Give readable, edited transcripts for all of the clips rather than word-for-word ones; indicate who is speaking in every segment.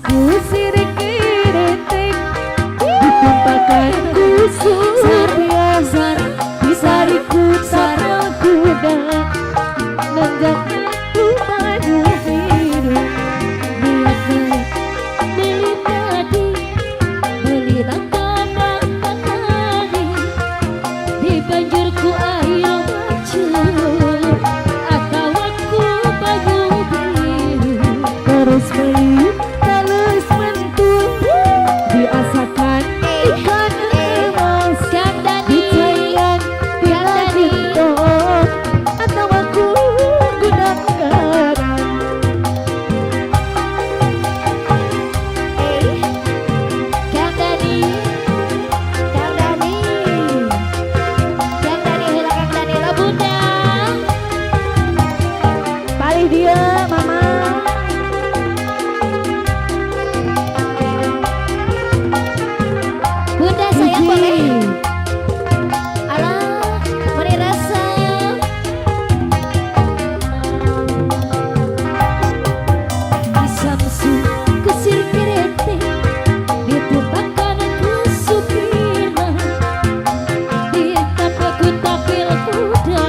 Speaker 1: kusir kiriting ditumpahkan kusur biasa disariku sarang kuda nenggak rumahmu biru niat beli tadi beli langkah tadi di banjirku air macur atau aku banyu biru terus beli terus mentul diasakan ikan emas dicairan bila gentong atau aku gunakan Kang Dani lah bunda paling dia mama bunda sayang boleh alah mari rasa di samsu kusir kerete ditumpahkan ku supirna di tapaku tapil kuda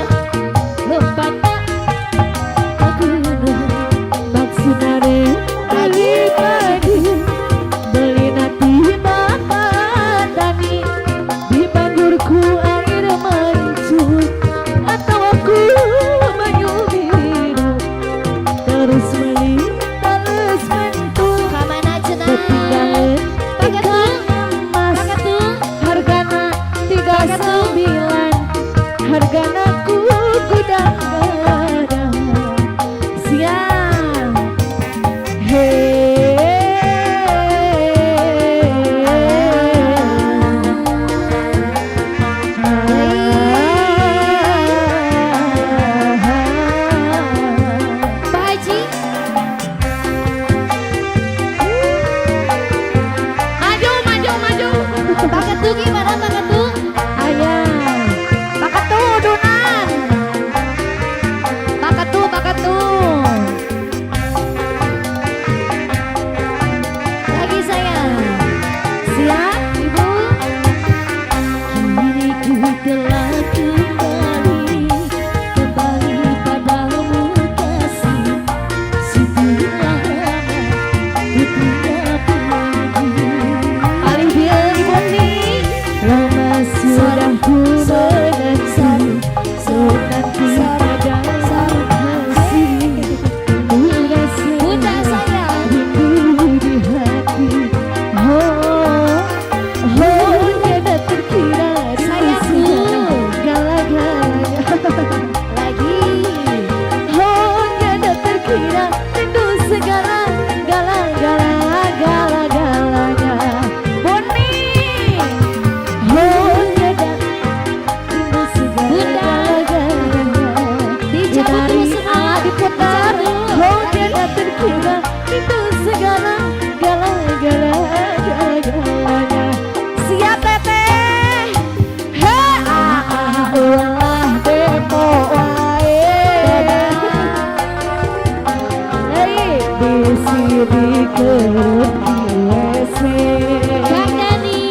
Speaker 1: lompat aku maksudare lagi pagi beli nanti bapak tani di banjurku air mancur atau aku banyu biru terus beli terus mentul kamana cenah ketinggalan ikan emas hargana 39 hargana ku gudang-gadang siang Pak Haji maju Pak Ketu gimana Pak Ketu ayah Pak Ketu udunan Pak Ketu lagi saya siap ibu kini ku telah kembali padamu kasih situlah ku punya pergi paling dia ibu nih lama sudah ku menanti senanti pada kasih bunda saya rindu di hati tiada terkira sayangku gala-galanya lagi tiada terkira rindu segala gala-galanya Boni tiada rindu segala gala-galanya dari A diputar tiada terkira rindu segala gala-galanya siap teteh ulah depo wae di sini ke Kang Dani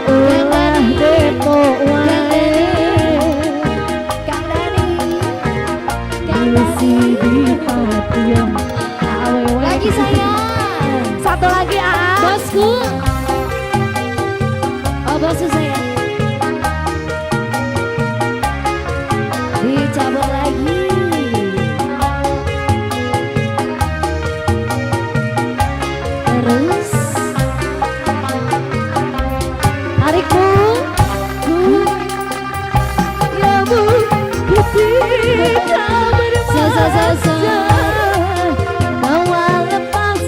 Speaker 1: ulah depo wae Kang Dani di sini patiem lagi saya satu lagi bosku bosku saya dicabut lagi terus tariku ya bu ketika bermasa kau lepas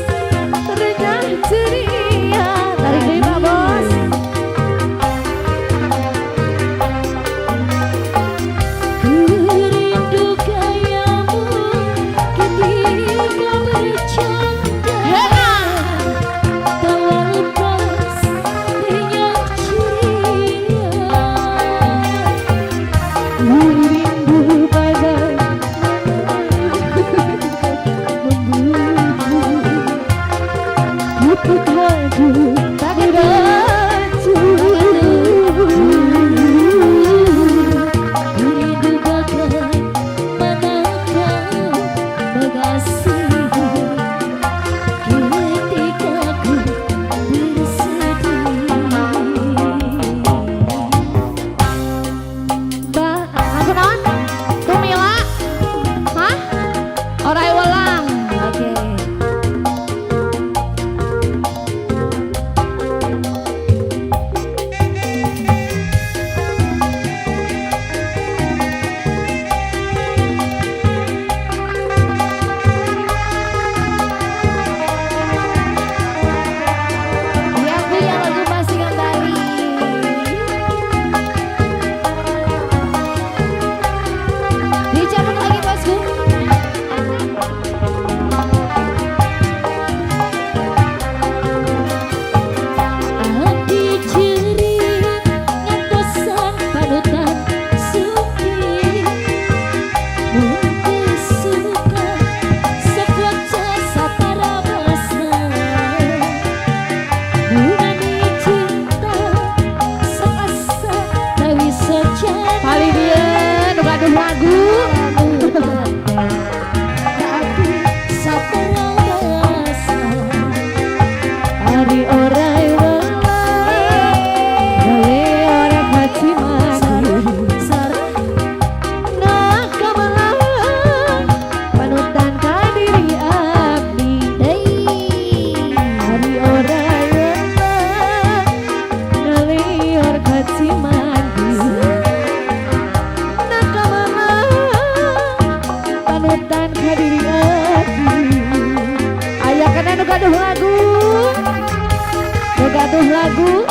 Speaker 2: lagu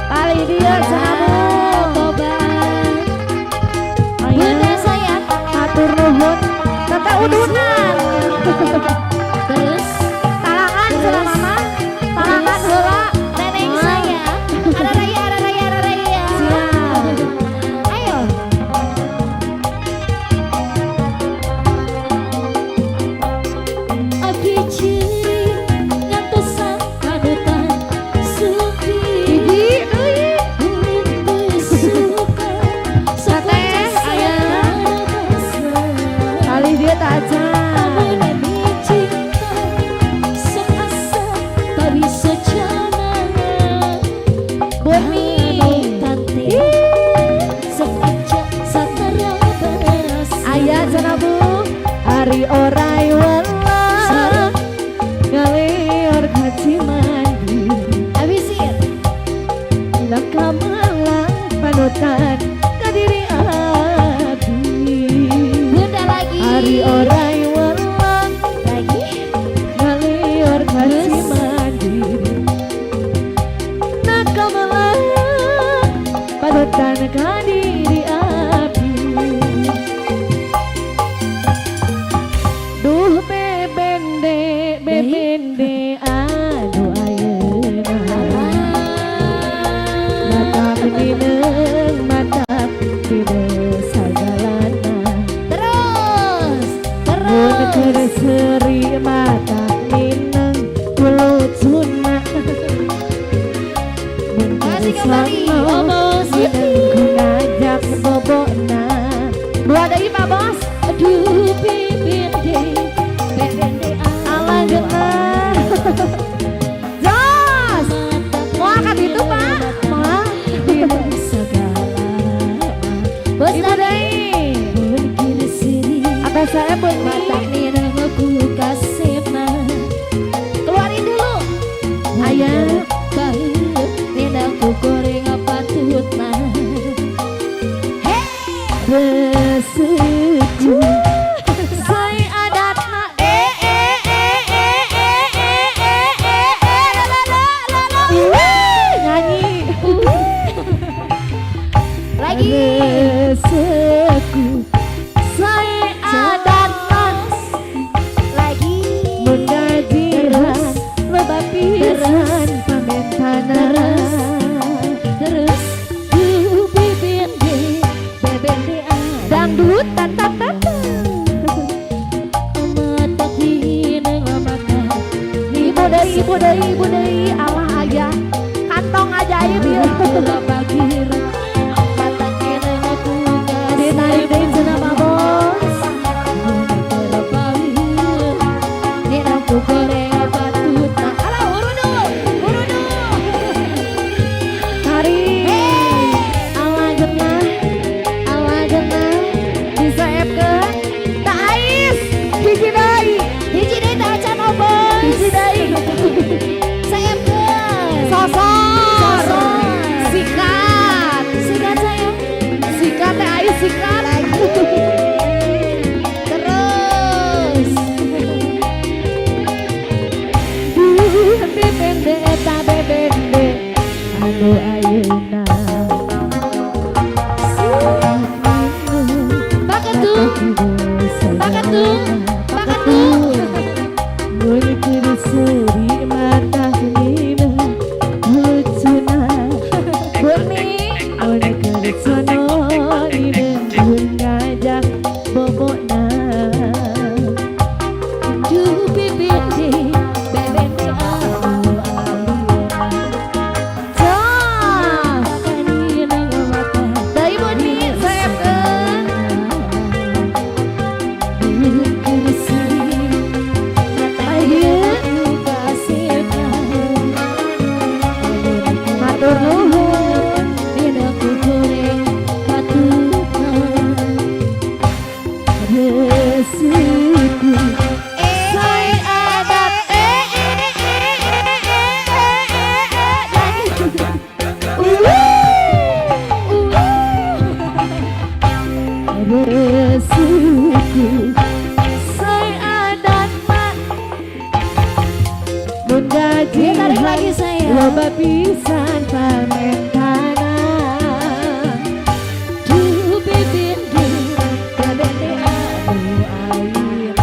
Speaker 2: kali dia sanamu
Speaker 1: Bunda sayang
Speaker 2: atur nuhun teteh udunan
Speaker 1: terus
Speaker 2: talangan sudah mama talangan heula
Speaker 1: neneng sayang ada raya
Speaker 2: siap
Speaker 1: ayo abdi ciri ngantosan panutan suki
Speaker 2: Bibi euy
Speaker 1: suka
Speaker 2: Teteh, ayah. kali dia tak aja ayah sanabu hari orai wala ngalior kaci mandi
Speaker 1: Abisir
Speaker 2: lakamalang panutan kadiri abdi
Speaker 1: Bunda lagi
Speaker 2: hari orai wala
Speaker 1: lagi
Speaker 2: ngalior kaci mandi nakamalang panutan kadiri abdi duh bebende aduh ayeuna mata menineng mata tidak sagalana mun keur seuri mata mineng kulut sunna mun keur
Speaker 1: Kasih kembali,
Speaker 2: sono
Speaker 1: Bos.
Speaker 2: mineng ku ngajak bobona dua deui Pak Bos
Speaker 1: aduh bibinde
Speaker 2: ala geunah jos mau angkat itu Pak mau
Speaker 1: Bos
Speaker 2: ibu deui
Speaker 1: mungkin sini
Speaker 2: apa saya buat
Speaker 1: mata
Speaker 2: mata
Speaker 1: nirang aku kasih mah keluarin dulu
Speaker 2: ayah
Speaker 1: bahu nirang ku goreng apa tutut mah
Speaker 2: bersuci saya adatna nyanyi
Speaker 1: lagi
Speaker 2: reseku saya adatna
Speaker 1: lagi
Speaker 2: mengajiran loba pisan pamentana
Speaker 1: terus duh bibinde bebende
Speaker 2: dangdut tantang
Speaker 1: mata hinang makan
Speaker 2: ibu dari ibu deui Allah aja kantong ajaib ya ditarik deui cenah Pak Bos alah urudu tarik awal genah disaepkeun tak ais hiji deui tak acan obos hiji deui saepkeun sosor sikat sayang sikat teh ais sikat terus bebende eta bebende anu ayeuna Pakatu Mulkir seri mata nina lucuna Burni Mulkir sono ina ngajak bobona Duh bebende bebende anu Cah kanina mata Dari bodi sayapkeun matur nuhun dina kukureng patuhan rezekiku sae adat rezekiku sae adat mak mun gaji tarik lagi saya loba pisan pamentana duh bebende bebende anu ayeuna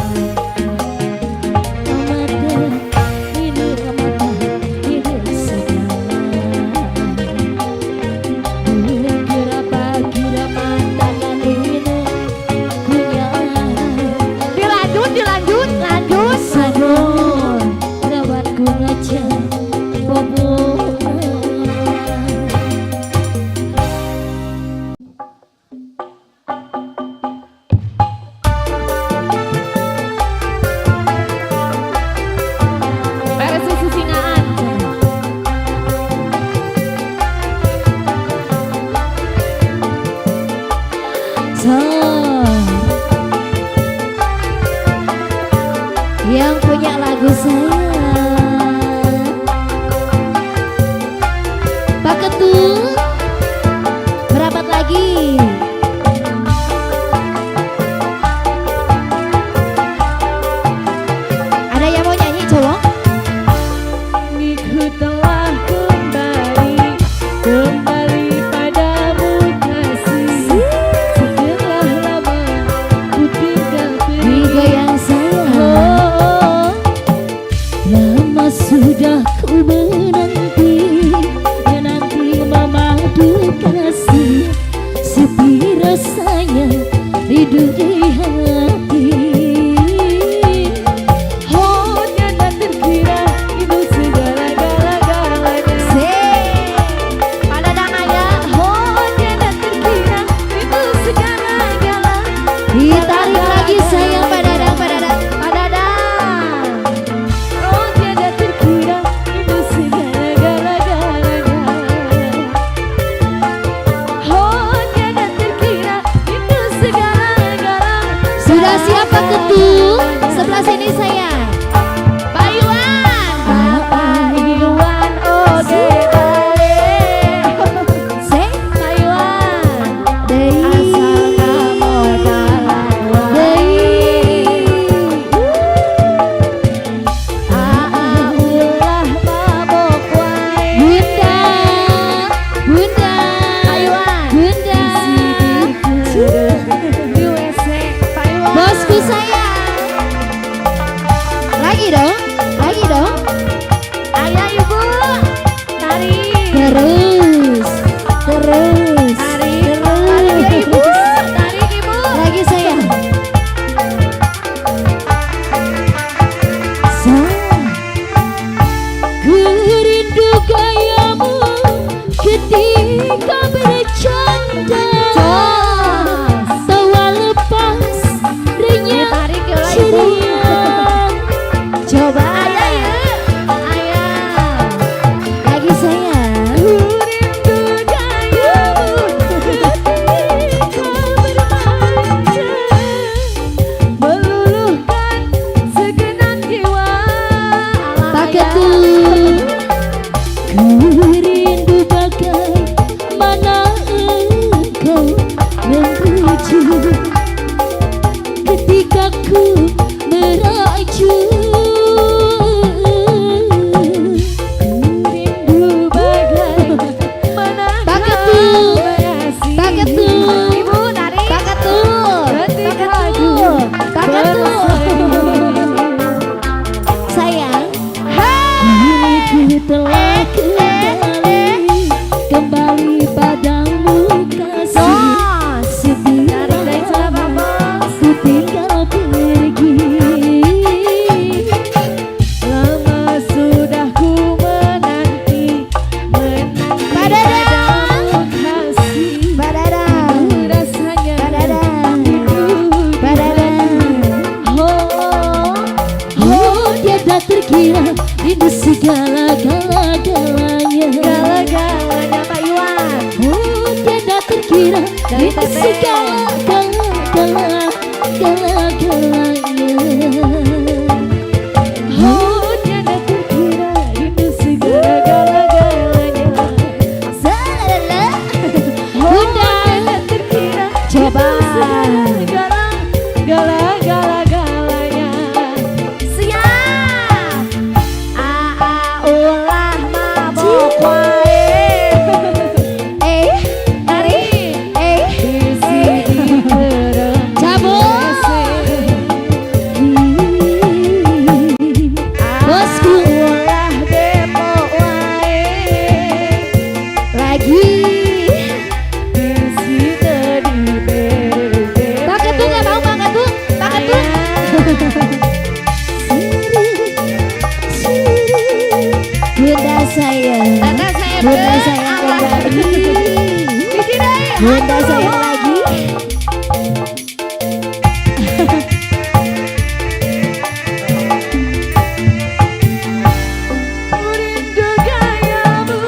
Speaker 2: kamata ini segala kira kira mandangan ini punya dilanjut sadon rawatku ngajak bobo beres susingaan yang punya lagu saya Pak Ketua merapat lagi ada yang mau nyanyi cowok Niku telah kembali padamu kasih setelah lama ku tinggal digoyang sayang lama sudah ku menanti memadu kasih sepi rasanya hidup di hati hanya dan terkira itu segala-galanya pada dangaya hanya dan terkira itu segala-galanya ditarik lagi sayang pada dang oh tiada terkira itu segala-galanya oh tiada terkira itu segala-galanya sudah siap Pak Ketua sebelah sini saya Pak Iwan Bapak Iwan oge Pak Iwan asal kamodal ulah mabok wae Bunda Bunda di WC Pak Iwan bosku saya lagi dong ayah ibu tarik terus tarik ya ibu tarik ibu lagi saya
Speaker 1: telah kembali padamu kasih. Sedih ku tinggal pergi.
Speaker 2: Lama sudah ku menanti padamu kasih. Rasanya
Speaker 1: Oh tiada terkira rindu segala-galanya.
Speaker 2: Gala-galanya Pak Iwan.
Speaker 1: Oh tiada terkira
Speaker 2: Dari
Speaker 1: rindu
Speaker 2: Teteh.
Speaker 1: segala-galanya.
Speaker 2: Oh tiada terkira rindu segala-galanya.
Speaker 1: Bunda
Speaker 2: Terkira
Speaker 1: coba
Speaker 2: gala-galanya. Siap. Ulah mabok wae. Tarik. Di sini terang.
Speaker 1: cabut bosku
Speaker 2: Ulah depok wae.
Speaker 1: lagi.
Speaker 2: Di sini diberi.
Speaker 1: Pakai tuh nggak mau pakai tuh. Bunda sayang,
Speaker 2: Tata saya
Speaker 1: Bunda sayang kembali. Bunda sayang lagi.
Speaker 2: Rindu gayamu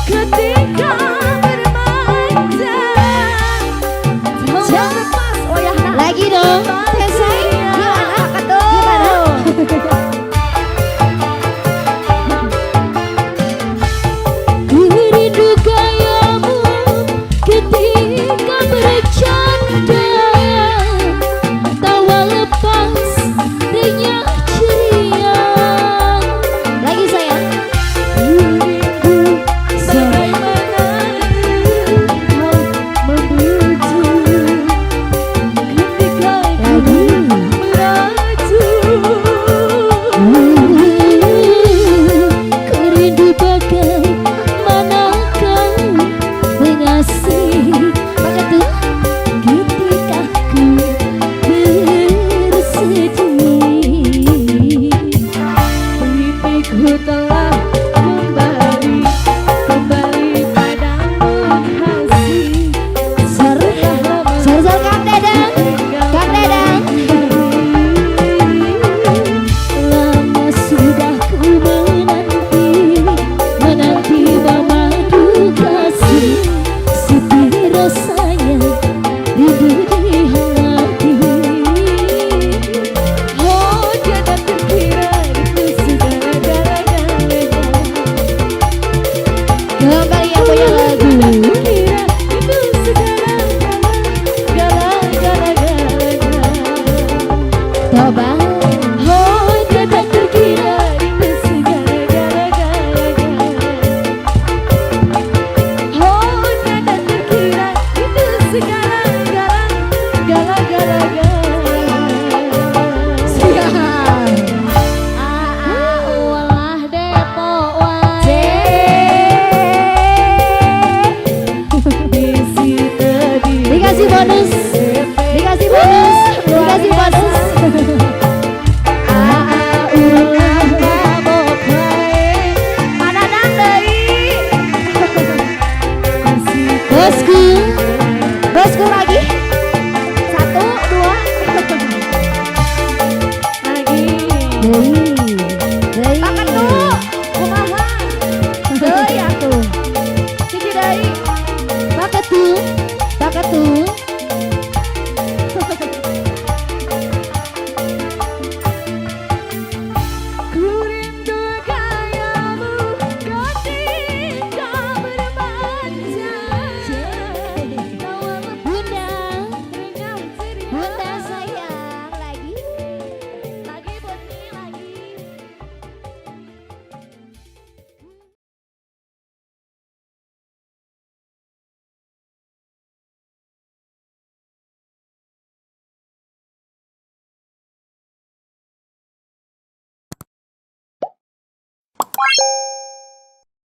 Speaker 2: ketika bermanja.
Speaker 1: Cak.
Speaker 2: Lepas, oh ya, nah.
Speaker 1: Lagi dong. Selesai. Gimana? Ku rindu gayamu ketika bercanda, tawa lepas renyah ceria. Lagi sayang.
Speaker 2: Rindu bagaimana kau membujuk ketika
Speaker 1: Lagi.
Speaker 2: meracun.
Speaker 1: Ku rindu bagaimana kau mengasihi. Pakai tuh. Ketika ku bersedih.
Speaker 2: Mimpiku telah kembali padamu kasih.
Speaker 1: Sar, Kang Dadang. Kang Dadang. Lama sudah ku menanti memadu kasih. Sedih rasanya rindu di hati.
Speaker 2: Oh tiada terkira rindu segala-galanya.
Speaker 1: Kembali yang punya lagu.
Speaker 2: Terkira rindu segala-galanya.
Speaker 1: Coba.
Speaker 2: Oh tiada terkira rindu segala-galanya. Oh tiada terkira rindu segala-galanya.
Speaker 1: Ulah depok wae. Dikasih bonus. Dikasih bonus. Dikasih bonus.
Speaker 2: Ulah mabok wae. Mana nang deui?
Speaker 1: Bosku. Bosku lagi. 1, 2.
Speaker 2: Lagi.
Speaker 1: Deui.
Speaker 2: Makan tuh. Kumaha? Deui atuh. Hiji deui.
Speaker 1: Pakai tuh. Pakai tuh.
Speaker 2: Ku rindu gayamu ketika bermanja.
Speaker 1: Bunda.
Speaker 2: Renyah ceria.
Speaker 1: Bunda sayang lagi.
Speaker 2: Lagi Boni lagi.